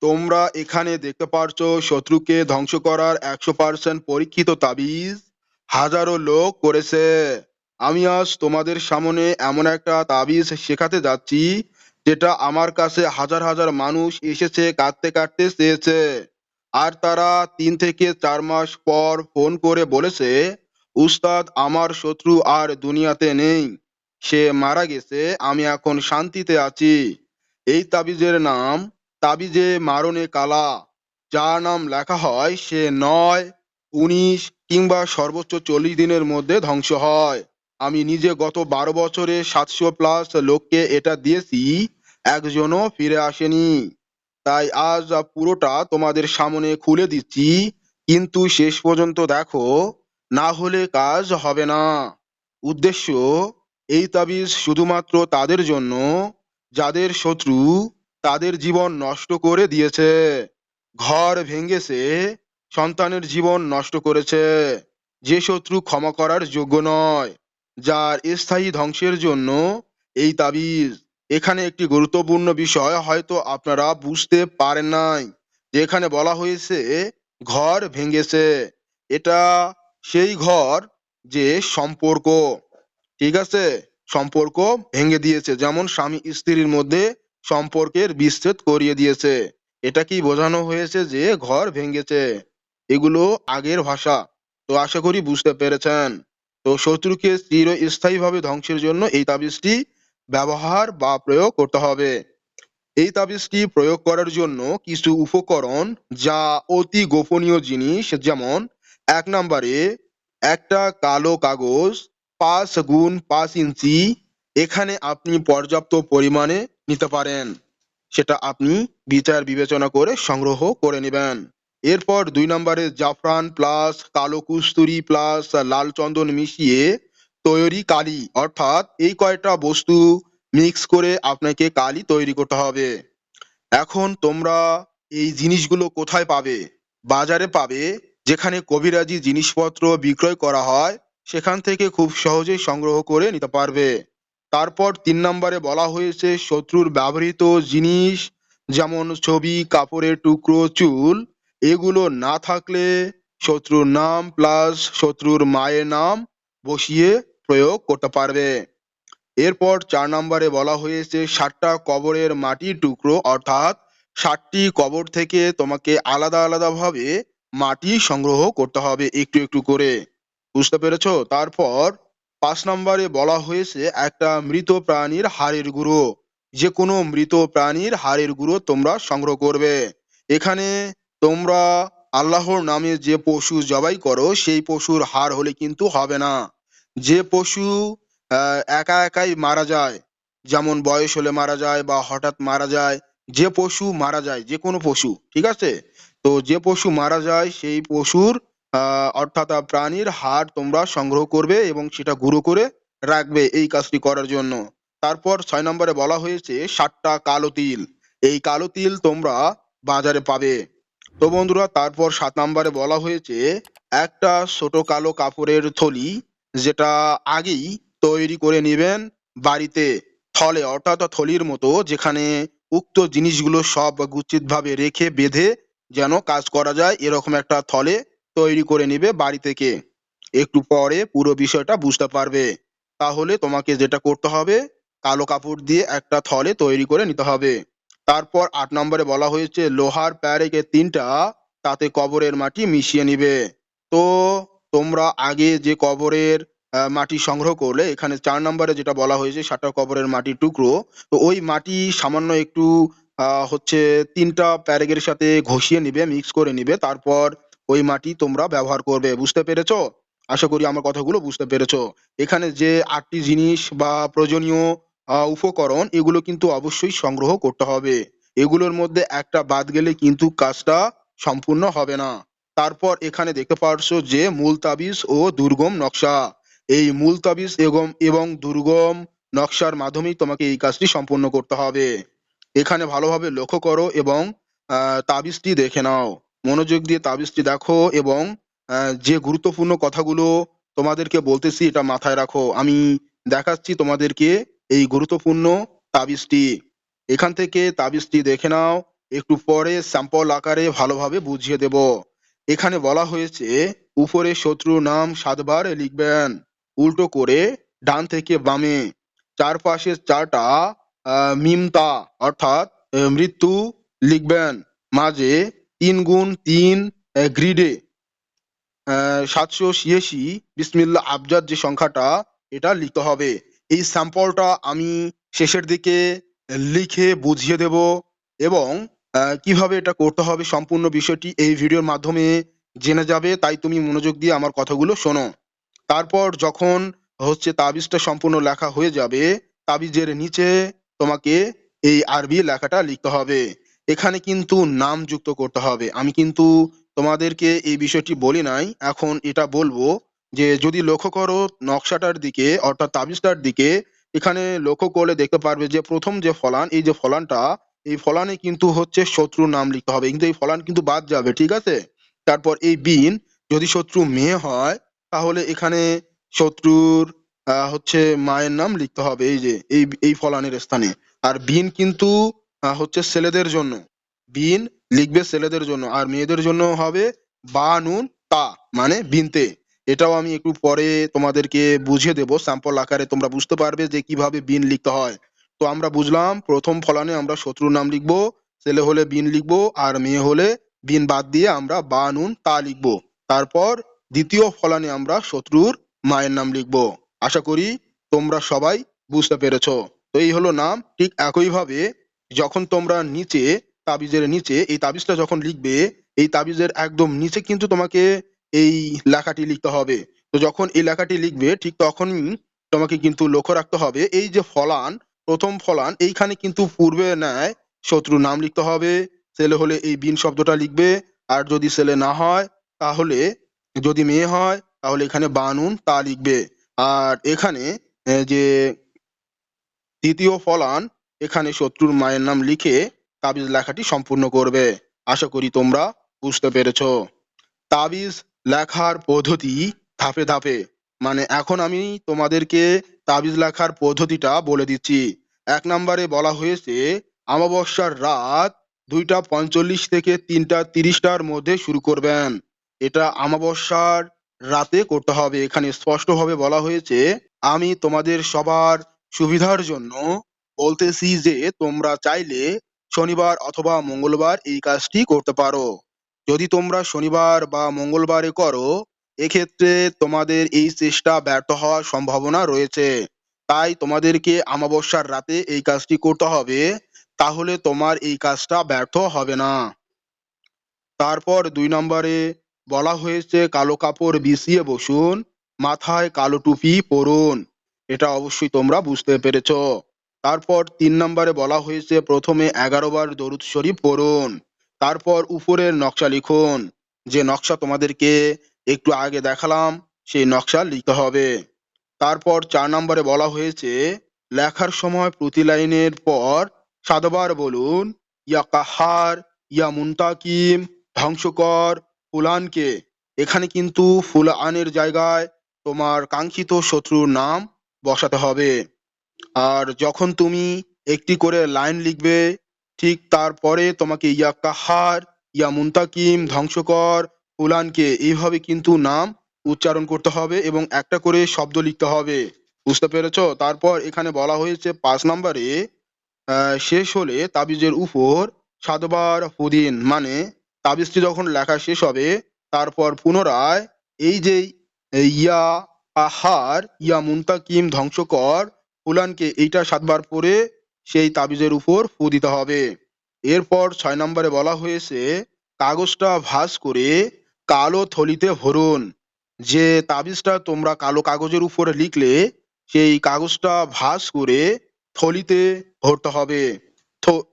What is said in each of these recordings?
তোমরা এখানে দেখতে পারছো শত্রুকে ধ্বংস করার 100% পরীক্ষিত তাবিজ হাজারো লোক করেছে। আমি আজ তোমাদের সামনে এমন একটা তাবিজ শেখাতে যাচ্ছি যেটা আমার কাছে হাজার হাজার মানুষ এসেছে কাঁদতে কাঁদতে চেয়েছে। আর তারা 3 থেকে 4 মাস পর ফোন করে বলেছে, উস্তাদ আমার শত্রু আর দুনিয়াতে নেই, সে মারা গেছে, আমি এখন শান্তিতে আছি। এই তাবিজের নাম তাবিজে মারণে কালা। যার নাম লেখা হয় সে 9, 19 কিংবা সর্বোচ্চ 40 দিনের মধ্যে ধ্বংস হয়। আমি নিজে গত 12 বছরে 700+ লোককে এটা দিয়েছি, একজনও ফিরে আসেনি। তাই আজ পুরোটা তোমাদের সামনে খুলে দিচ্ছি, কিন্তু শেষ পর্যন্ত দেখো, না হলে কাজ হবে না। উদ্দেশ্য, এই তাবিজ শুধুমাত্র তাদের জন্য যাদের শত্রু তাদের জীবন নষ্ট করে দিয়েছে, ঘর ভেঙেছে, সন্তানের জীবন নষ্ট করেছে, যে শত্রু ক্ষমা করার যোগ্য নয়, যার স্থায়ী ধ্বংসের জন্য এই তাবিজ। এখানে একটি গুরুত্বপূর্ণ বিষয় হয়তো আপনারা বুঝতে পারেন নাই, যে এখানে বলা হয়েছে ঘর ভেঙেছে। এটা সেই ঘর যে সম্পর্ক, ঠিক আছে, সম্পর্ক ভেঙে দিয়েছে, যেমন স্বামী স্ত্রীর মধ্যে সম্পর্কের বিচ্ছেদ করিয়ে দিয়েছে। এটা কি বোঝানো হয়েছে যে ঘর ভেঙেছে? এগুলো আগের ভাষা। তো আশা করি বুঝতে পেরেছেন। তো শত্রুকে চিরস্থায়ীভাবে ধ্বংসের জন্য এই তাবিজটি ব্যবহার বা প্রয়োগ করতে হবে। এই তাবিজটি প্রয়োগ করার জন্য কিছু উপকরণ, যা অতি গোপনীয় জিনিস, যেমন 1 নম্বরে একটা কালো কাগজ 5 × 5 ইঞ্চি। এখানে আপনি পর্যাপ্ত পরিমাণে নিতে পারেন, সেটা আপনি বিচার বিবেচনা করে সংগ্রহ করে নেবেন। এরপর 2 নম্বরে জাফরান প্লাস কালো কুস্তুরি প্লাস লাল চন্দন মিশিয়ে তৈরি কালি, অর্থাৎ এই কয়টা বস্তু মিক্স করে আপনাকে কালি তৈরি করতে হবে। এখন তোমরা এই জিনিসগুলো কোথায় পাবে? বাজারে পাবে, যেখানে কবিরাজি জিনিসপত্র বিক্রয় করা হয়, সেখান থেকে খুব সহজেই সংগ্রহ করে নিতে পারবে। তারপর 3 নম্বরে বলা হয়েছে শত্রুর ব্যবহৃত জিনিস, যেমন ছবি, কাপড়ের টুকরো, চুল, এগুলো না থাকলে শত্রুর নাম প্লাস শত্রুর মায়ের নাম বসিয়ে প্রয়োগ করতে পারবে। এরপর 4 নম্বরে বলা হয়েছে 7টা কবরের মাটির টুকরো, অর্থাৎ 7টি কবর থেকে তোমাকে আলাদা আলাদা ভাবে মাটি সংগ্রহ করতে হবে একটু একটু করে। বুঝতে পেরেছো? তারপর 5 নম্বরে বলা হয়েছে একটা মৃত প্রাণীর হাড়ের গুঁড়ো, যে কোনো মৃত প্রাণীর হাড়ের গুঁড়ো তোমরা সংগ্রহ করবে। এখানে তোমরা আল্লাহর নামে যে পশু জবাই করো সেই পশুর হাড় হলে কিন্তু হবে না। যে পশু একা একাই মারা যায়, যেমন বয়স হলে মারা যায় বা হঠাৎ মারা যায়, যে পশু মারা যায়, যে কোনো পশু, ঠিক আছে, তো যে পশু মারা যায় সেই পশুর অর্থাৎ প্রাণীর হাড় তোমরা সংগ্রহ করবে এবং সেটা গুঁড়ো করে রাখবে এই কাজটি করার জন্য। তারপর 6 নম্বরে বলা হয়েছে 7টা কালো তিল। এই কালো তিল তোমরা বাজারে পাবে। তো বন্ধুরা, তারপর 7 নম্বরে বলা হয়েছে একটা ছোট কালো কাপড়ের থলি, যেটা আগেই তৈরি করে নেবেন বাড়িতে, থলে অর্থাৎ থলির মতো, যেখানে উক্ত জিনিসগুলো সব গুচ্ছিত ভাবে রেখে বেঁধে যেন কাজ করা যায়, এরকম একটা থলে তৈরি করে নিবে বাড়ি থেকে। একটু পরে পুরো বিষয়টা বুঝতে পারবে। তাহলে তোমাকে যেটা করতে হবে, কালো কাপড় দিয়ে একটা থলে তৈরি করে নিতে হবে। তারপর 8 নম্বরে বলা হয়েছে লোহার প্যারেকে 3টা, তাতে কবরের মাটি মিশিয়ে নিবে। তো তোমরা আগে যে কবরের মাটি সংগ্রহ করলে, এখানে 4 নম্বরে যেটা বলা হয়েছে 7টা কবরের মাটির টুকরো, তো ওই মাটি সামান্য একটু হচ্ছে 3টা প্যারেগের সাথে ঘষিয়ে নিবে, মিক্স করে নিবে, তারপর ওই মাটি তোমরা ব্যবহার করবে। বুঝতে পেরেছো? আশা করি আমার কথাগুলো বুঝতে পেরেছো। এখানে যে 8টি জিনিস বা প্রয়োজনীয় উপকরণ, এগুলো কিন্তু অবশ্যই সংগ্রহ করতে হবে। এগুলোর মধ্যে একটা বাদ গেলে কিন্তু কাজটা সম্পূর্ণ হবে না। তারপর এখানে দেখতে পারছো যে মূল তাবিজ ও দুর্গম নকশা। এই মূল তাবিজ এবং দুর্গম নকশার মাধ্যমেই তোমাকে এই কাজটি সম্পূর্ণ করতে হবে। এখানে ভালোভাবে লক্ষ্য করো এবং তাবিজটি দেখে নাও। মনোযোগ দিয়ে তাবিজটি দেখো এবং যে গুরুত্বপূর্ণ কথাগুলো তোমাদেরকে বলতেছি এটা মাথায় রাখো। আমি দেখাচ্ছি তোমাদেরকে এই গুরুত্বপূর্ণ তাবিজটি। এখান থেকে তাবিজটি দেখে নাও একটু পরে স্যাম্পল আকারে ভালোভাবে বুঝিয়ে দেব। এখানে বলা হয়েছে উপরে শত্রুর নাম 7 বার লিখবেন, উল্টো করে ডান থেকে বামে। চারপাশে 4টা মিমতা অর্থাৎ মৃত্যু লিখবেন। মাঝে 3 গুণ 3 গ্রিডে 786 বিসমিল্লাহ আবজাদ যে সংখ্যাটা এটা লিখতে হবে। এই স্যাম্পলটা আমি শেষের দিকে লিখে বুঝিয়ে দেব এবং কিভাবে এটা করতে হবে সম্পূর্ণ বিষয়টি এই ভিডিওর মাধ্যমে জেনে যাবে, তাই তুমি মনোযোগ দিয়ে আমার কথাগুলো শোনো। তারপর যখন তাবিজটা সম্পূর্ণ লেখা হয়ে যাবে, তাবিজের নিচে তোমাকে এই আরবি লেখাটা লিখতে হবে। এখানে কিন্তু নাম যুক্ত করতে হবে। আমি কিন্তু তোমাদেরকে এই বিষয়টি বলি নাই, এখন এটা বলবো যে যদি লক্ষ্য করো নকশাটার দিকে অর্থাৎ তাবিজটার দিকে, এখানে লক্ষ্য করলে দেখতে পারবে যে প্রথম যে ফলান, এই যে ফলানটা, এই ফলানে কিন্তু শত্রুর নাম লিখতে হবে, কিন্তু এই ফলান কিন্তু বাদ যাবে, ঠিক আছে? তারপর এই বিন, যদি শত্রু মেয়ে হয় তাহলে এখানে শত্রুর মায়ের নাম লিখতে হবে, এই যে এই ফলানের স্থানে। আর বিন কিন্তু ছেলেদের জন্য, বিন লিখবে ছেলেদের জন্য, আর মেয়েদের জন্য হবে বা নুন তা, মানে বিনতে। এটাও আমি একটু পরে তোমাদেরকে বুঝিয়ে দেব স্যাম্পল আকারে, তোমরা বুঝতে পারবে যে কিভাবে বিন লিখতে হয়। তো আমরা বুঝলাম প্রথম ফলানে আমরা শত্রুর নাম লিখবো, ছেলে হলে বিন লিখবো, আর মেয়ে হলে বিন বাদ দিয়ে আমরা বা নুন তা লিখবো। তারপর দ্বিতীয় ফলানে আমরা শত্রুর মায়ের নাম লিখবো। আশা করি তোমরা সবাই বুঝতে পেরেছো। তো এই হলো নাম। ঠিক একইভাবে যখন তোমরা নিচে, তাবিজের নিচে এই তাবিজটা যখন লিখবে, এই তাবিজের একদম নিচে কিন্তু তোমাকে এই লেখাটি লিখতে হবে। তো যখন এই লেখাটি লিখবে ঠিক তখনই তোমাকে কিন্তু লক্ষ্য রাখতে হবে এই যে ফলান, প্রথম ফলান, এইখানে কিন্তু পূর্বে ন্যায় শত্রুর নাম লিখতে হবে। ছেলে হলে এই বিন শব্দটা লিখবে, আর যদি ছেলে না হয় তাহলে, যদি মেয়ে হয় তাহলে এখানে বানুন তা লিখবে। আর এখানে যে তৃতীয় ফলান, এখানে শত্রুর মায়ের নাম লিখে তাবিজ লেখাটি সম্পূর্ণ করবে। আশা করি তোমরা বুঝতে পেরেছো। তাবিজ লেখার পদ্ধতি ধাপে ধাপে, মানে এখন আমি তোমাদেরকে তাবিজ লেখার পদ্ধতিটা বলে দিচ্ছি। 1 নম্বরে বলা হয়েছে অমাবস্যার রাত 2টা 45 থেকে 3টা 30টার মধ্যে শুরু করবেন। এটা অমাবস্যার রাতে করতে হবে। এখানে স্পষ্টভাবে বলা হয়েছে। আমি তোমাদের সবার সুবিধার জন্য বলতেছি যে তোমরা চাইলে শনিবার অথবা মঙ্গলবার এই কাজটি করতে পারো। যদি তোমরা শনিবার বা মঙ্গলবারে করো, এক্ষেত্রে তোমাদের এই চেষ্টা ব্যর্থ হওয়ার সম্ভাবনা রয়েছে। তাই তোমাদেরকে অমাবস্যার রাতে এই কাজটি করতে হবে, তাহলে তোমার এই কাজটা ব্যর্থ হবে না। তারপর 2 নম্বরে বলা হয়েছে কালো কাপড় বিছিয়ে বসুন, মাথায় কালো টুপি পরুন। এটা অবশ্যই তোমরা বুঝতে পেরেছো। তারপর 3 নম্বরে বলা হয়েছে প্রথমে 11 বার দরুদ শরীফ পড়ুন, তারপর উপরের নকশা লিখুন। যে নকশা তোমাদেরকে একটু আগে দেখালাম সেই নকশা লিখতে হবে। তারপর 4 নম্বরে বলা হয়েছে লেখার সময় প্রতি লাইনের পর 7 বার বলুন ইয়া কাহার, ইয়া মুনতাকিম, ধ্বংসকর, ফুলানকে। এখানে কিন্তু ফুলানের জায়গায় তোমার কাঙ্ক্ষিত শত্রুর নাম বসাতে হবে। আর যখন তুমি একটি করে লাইন লিখবে, ঠিক তারপরে তোমাকে ইয়া কাহার, ইয়া মুনতাকিম, ধ্বংসকর, ফুলানকে এইভাবে কিন্তু নাম উচ্চারণ করতে হবে এবং একটা করে শব্দ লিখতে হবে। বুঝতে পেরেছো? তারপর এখানে বলা হয়েছে 5 নম্বরে শেষ হলে তাবিজের উপর 7 বার ফু দিন, মানে তাবিজটি যখন লেখা শেষ হবে তারপর পুনরায় এই যে ইয়া আহার, ইয়া মুনতাকিম, ধ্বংসকর, ফুলানকে এইটা 7 বার পরে সেই তাবিজের উপর ফু দিতে হবে। এরপর 6 নম্বরে বলা হয়েছে কাগজটা ভাঁজ করে কালো থলিতে ভরুন। যে তাবিজটা তোমরা কালো কাগজের উপরে লিখলে সেই কাগজটা ভাঁজ করে থলিতে ভরতে হবে।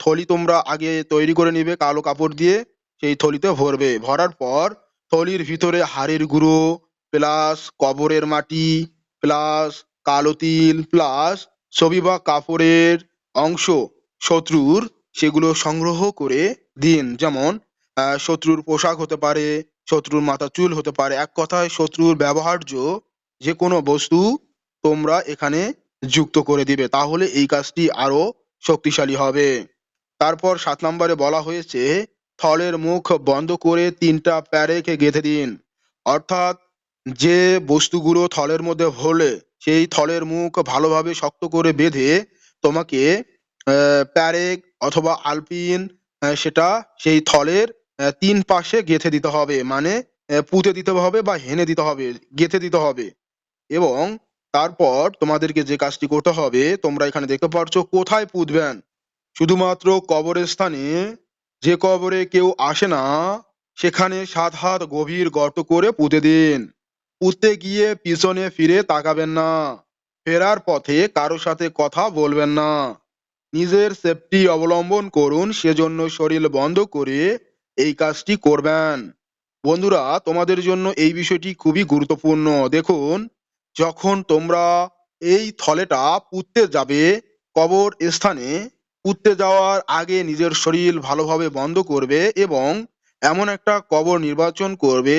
থলি তোমরা আগে তৈরি করে নিবে কালো কাপড় দিয়ে, সেই থলিতে ভরবে। ভরার পর থলির ভিতরে হাড়ের গুঁড়ো প্লাস কবরের মাটি প্লাস কালো তিল প্লাস ছবি বা কাপড়ের অংশ শত্রুর, সেগুলো সংগ্রহ করে দিন। যেমন শত্রুর পোশাক হতে পারে, শত্রুর মাথা চুল হতে পারে, এক কথায় শত্রুর ব্যবহার্য যে কোনো বস্তু তোমরা এখানে যুক্ত করে দিবে, তাহলে এই কাজটি আরো শক্তিশালী হবে। তারপর 7 নম্বরে বলা হয়েছে থলের মুখ বন্ধ করে 3টা প্যারেক গেঁথে দিন। অর্থাৎ যে বস্তুগুলো থলের মধ্যে ভরলে সেই থলের মুখ ভালোভাবে শক্ত করে বেঁধে তোমাকে প্যারেক অথবা আলপিন সেটা সেই থলের 3 পাশে গেঁথে দিতে হবে। মানে পুঁতে দিতে হবে বা হেনে দিতে হবে, গেঁথে দিতে হবে। এবং তারপর তোমাদেরকে যে কাজটি করতে হবে, তোমরা এখানে দেখতে পাচ্ছ কোথায় পুঁতবেন। শুধুমাত্র কবরের স্থানে, যে কবরে কেউ আসে না সেখানে 7 হাত গভীর গর্ত করে পুঁতে দিন। পুঁততে গিয়ে পিছনে ফিরে তাকাবেন না। ফেরার পথে কারো সাথে কথা বলবেন না। নিজের সেফটি অবলম্বন করুন, সেজন্য শরীর বন্ধ করে এই কাজটি করবেন। বন্ধুরা, তোমাদের জন্য এই বিষয়টি খুবই গুরুত্বপূর্ণ। দেখুন, যখন তোমরা এই থলেটা পুঁততে যাবে কবর স্থানে, পুঁততে যাওয়ার আগে নিজের শরীর ভালোভাবে বন্ধ করবে এবং এমন একটা কবর নির্বাচন করবে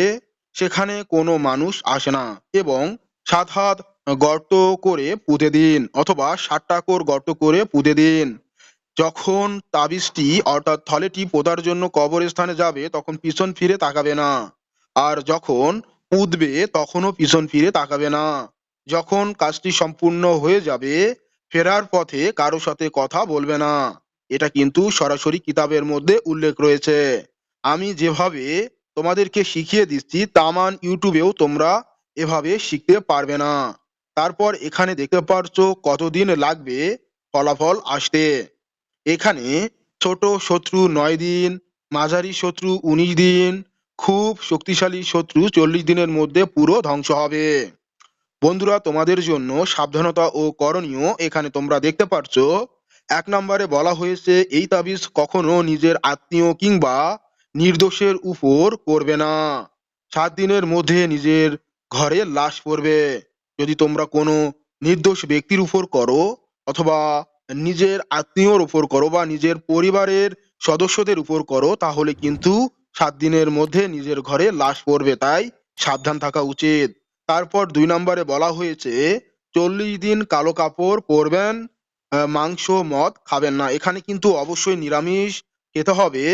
সেখানে কোনো মানুষ আসে না এবং 7 হাত গর্ত করে পুঁতে দিন অথবা 7টা গর্ত করে পুঁতে দিন। যখন তাবিজটি অর্থাৎ থলেটি পোঁতার জন্য কবরস্থানে যাবে তখন পিছন ফিরে তাকাবে না। আর যখন পুঁতবে তখনও পিছন ফিরে তাকাবে না। যখন কাজটি সম্পূর্ণ হয়ে যাবে ফেরার পথে কারো সাথে কথা বলবে না। এটা কিন্তু সরাসরি কিতাবের মধ্যে উল্লেখ রয়েছে। আমি যেভাবে তোমাদেরকে শিখিয়ে দিচ্ছি তামান ইউটিউবেও তোমরা এভাবে শিখতে পারবে না। তারপর এখানে দেখতে পাচ্ছ কতদিন লাগবে ফলাফল আসতে। এখানে ছোট শত্রু 9 দিন, মাঝারি শত্রু 19 দিন, খুব শক্তিশালী শত্রু 40 দিনের মধ্যে পুরো ধ্বংস হবে। বন্ধুরা, তোমাদের জন্য সাবধানতা ও করণীয় এখানে তোমরা দেখতে পাচ্ছ। 1 নম্বরে বলা হয়েছে এই তাবিজ কখনো নিজের আত্মীয় কিংবা নির্দোষের উপর করবে না। 7 দিনের মধ্যে নিজের ঘরে লাশ পড়বে। যদি তোমরা কোনো নির্দোষ ব্যক্তির উপর করো অথবা নিজের আত্মীয়র উপর করো বা নিজের পরিবারের সদস্যদের উপর করো তাহলে কিন্তু 7 দিনের মধ্যে নিজের ঘরে লাশ পড়বে। তাই সাবধান থাকা উচিত। তারপর 2 নম্বরে বলা হয়েছে 40 দিন কালো কাপড় পরবেন, মাংস মদ খাবেন না। এখানে কিন্তু অবশ্যই নিরামিষ খেতে হবে।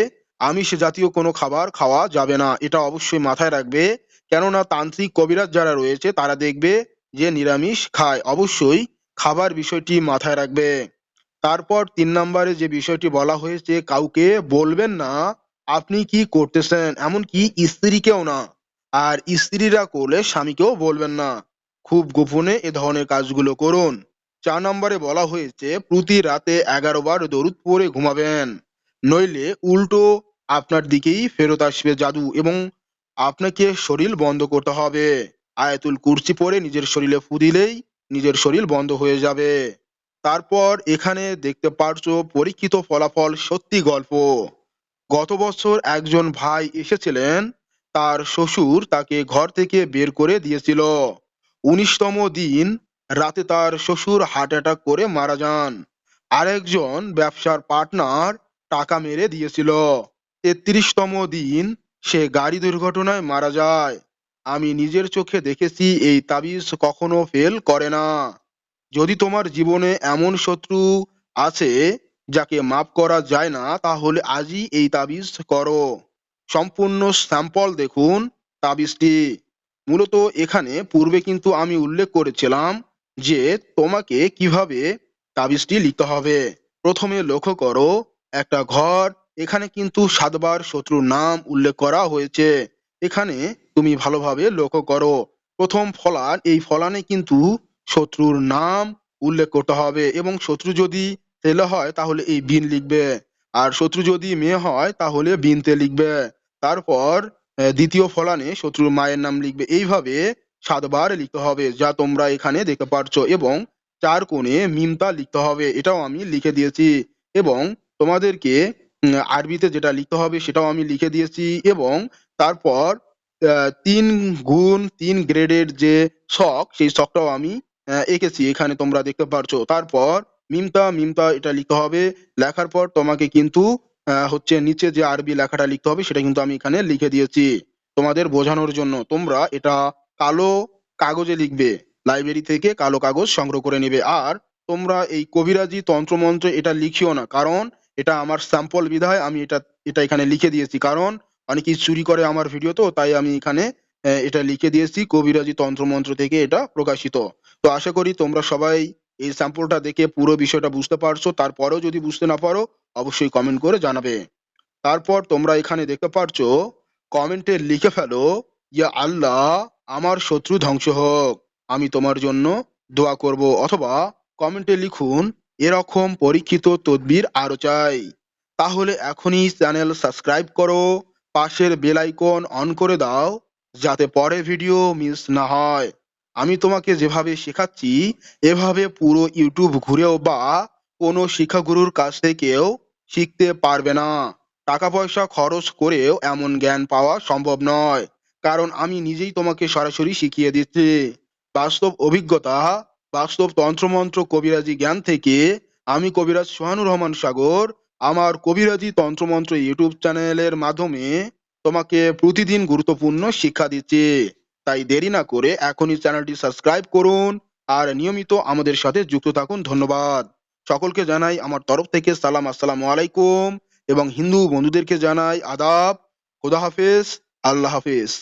আমিষ জাতীয় কোনো খাবার খাওয়া যাবে না। এটা অবশ্যই মাথায় রাখবে। কেননা তান্ত্রিক কবিরাজ যারা রয়েছে তারা দেখবে যে নিরামিষ খায়। অবশ্যই খাবার বিষয়টি মাথায় রাখবে। তারপর 3 নম্বরে যে বিষয়টি বলা হয়েছে কাউকে বলবেন না আপনি কি করতেছেন, এমনকি স্ত্রীকেও না। আর স্ত্রীরা করলে স্বামীকেও বলবেন না। খুব গোপনে এ ধরনের কাজগুলো করুন। 4 নম্বরে বলা হয়েছে প্রতি রাতে 11 বার দরুদ পড়ে ঘুমাবেন, নইলে উল্টো আপনার দিকেই ফেরত আসবে জাদু এবং আপনাকে শরীর বন্ধ করতে হবে। আয়াতুল কুরসি পড়ে নিজের শরীরে ফু দিলেই নিজের শরীর বন্ধ হয়ে যাবে। তারপর এখানে দেখতে পারছো পরীক্ষিত ফলাফল সত্যি গল্প। গত বছর একজন ভাই এসেছিলেন, তার শ্বশুর তাকে ঘর থেকে বের করে দিয়েছিল। 19তম দিন রাতে তার শ্বশুর হার্ট অ্যাটাক করে মারা যান। আরেকজন ব্যবসার পার্টনার টাকা মেরে দিয়েছিল। 33তম দিন সে গাড়ি দুর্ঘটনায় মারা যায়। আমি নিজের চোখে দেখেছি এই তাবিজ কখনো ফেল করে না। যদি তোমার জীবনে এমন শত্রু আছে যাকে মাফ করা যায় না তাহলে আজই এই তাবিজ করো। সম্পূর্ণ স্যাম্পল দেখুন তাবিজটি। মূলত এখানে পূর্বে কিন্তু আমি উল্লেখ করেছিলাম যে তোমাকে কিভাবে তাবিজটি লিখতে হবে। প্রথমে লক্ষ্য করো একটা ঘর, এখানে কিন্তু 7 বার শত্রুর নাম উল্লেখ করা হয়েছে। এখানে তুমি ভালোভাবে লক্ষ্য করো। প্রথম ফলান, এই ফলানে কিন্তু শত্রুর নাম উল্লেখ করতে হবে এবং শত্রু যদি ছেলে হয় তাহলে এই বিন লিখবে, আর শত্রু যদি মেয়ে হয় তাহলে বিনতে লিখবে। তারপর দ্বিতীয় ফলানে শত্রুর মায়ের নাম লিখবে। এইভাবে 7 বার লিখতে হবে যা তোমরা এখানে দেখতে পাচ্ছ এবং 4 কোণে মিমতা লিখতে হবে, এটাও আমি লিখে দিয়েছি। এবং তোমাদেরকে আরবিতে যেটা লিখতে হবে সেটাও আমি লিখে দিয়েছি। এবং তারপর 3 গুণ 3 গ্রেডের যে ছক সেই ছকটাও আমি এঁকেছি, এখানে তোমরা দেখতে পারছো। তারপর মিমতা মিমতা এটা লিখতে হবে। লেখার পর তোমাকে কিন্তু হচ্ছে নিচে যে আরবি লেখাটা লিখতে হবে সেটা কিন্তু আমি এখানে লিখে দিয়েছি তোমাদের বোঝানোর জন্য। তোমরা এটা কালো কাগজে লিখবে, লাইব্রেরি থেকে কালো কাগজ সংগ্রহ করে নেবে। আর তোমরা এই কবিরাজি তন্ত্রমন্ত্র এটা লিখিও না, কারণ এটা আমার স্যাম্পল বিধায় আমি এটা এটা এখানে লিখে দিয়েছি, কারণ অনেকেই চুরি করে আমার ভিডিও, তো তাই আমি এখানে এটা লিখে দিয়েছি কবিরাজি তন্ত্রমন্ত্র থেকে এটা প্রকাশিত। তো আশা করি তোমরা সবাই এই স্যাম্পলটা দেখে পুরো বিষয়টা বুঝতে পারছো। তারপরেও যদি বুঝতে না পারো অবশ্যই কমেন্ট করে জানাবে। তারপর তোমরা এখানে দেখতে পারছো কমেন্টে লিখে ফেলো, ইয়া আল্লাহ, আমার শত্রু ধ্বংস হোক, আমি তোমার জন্য দোয়া করব। অথবা কমেন্টে লিখুন, এরকম পরীক্ষিত তদবির আরো চাই। তাহলে এখনই চ্যানেল সাবস্ক্রাইব করো, পাশের বেল আইকন অন করে দাও, যাতে পরে ভিডিও মিস না হয়। আমি তোমাকে যেভাবে শেখাচ্ছি এভাবে পুরো ইউটিউব ঘুরেও বা কোনো শিক্ষাগুরুর কাছ থেকেও শিখতে পারবে না। টাকা পয়সা খরচ করেও এমন জ্ঞান পাওয়া সম্ভব নয়, কারণ আমি নিজেই তোমাকে সরাসরি শিখিয়ে দিচ্ছি। বাস্তব অভিজ্ঞতা, বাস্তব তন্ত্রমন্ত্র কবিরাজি জ্ঞান থেকে আমি কবিরাজ সোহানুর রহমান সাগর আমার কবিরাজি তন্ত্রমন্ত্র ইউটিউব চ্যানেলের মাধ্যমে তোমাকে প্রতিদিন গুরুত্বপূর্ণ শিক্ষা দিচ্ছি। তাই দেরি না করে এখনই চ্যানেলটি সাবস্ক্রাইব করুন আর নিয়মিত আমাদের সাথে যুক্ত থাকুন। ধন্যবাদ। সকলকে জানাই আমার তরফ থেকে সালাম, আসসালামু আলাইকুম, এবং হিন্দু বন্ধুদেরকে জানাই আদাব। খোদা হাফেজ, আল্লাহ হাফেজ।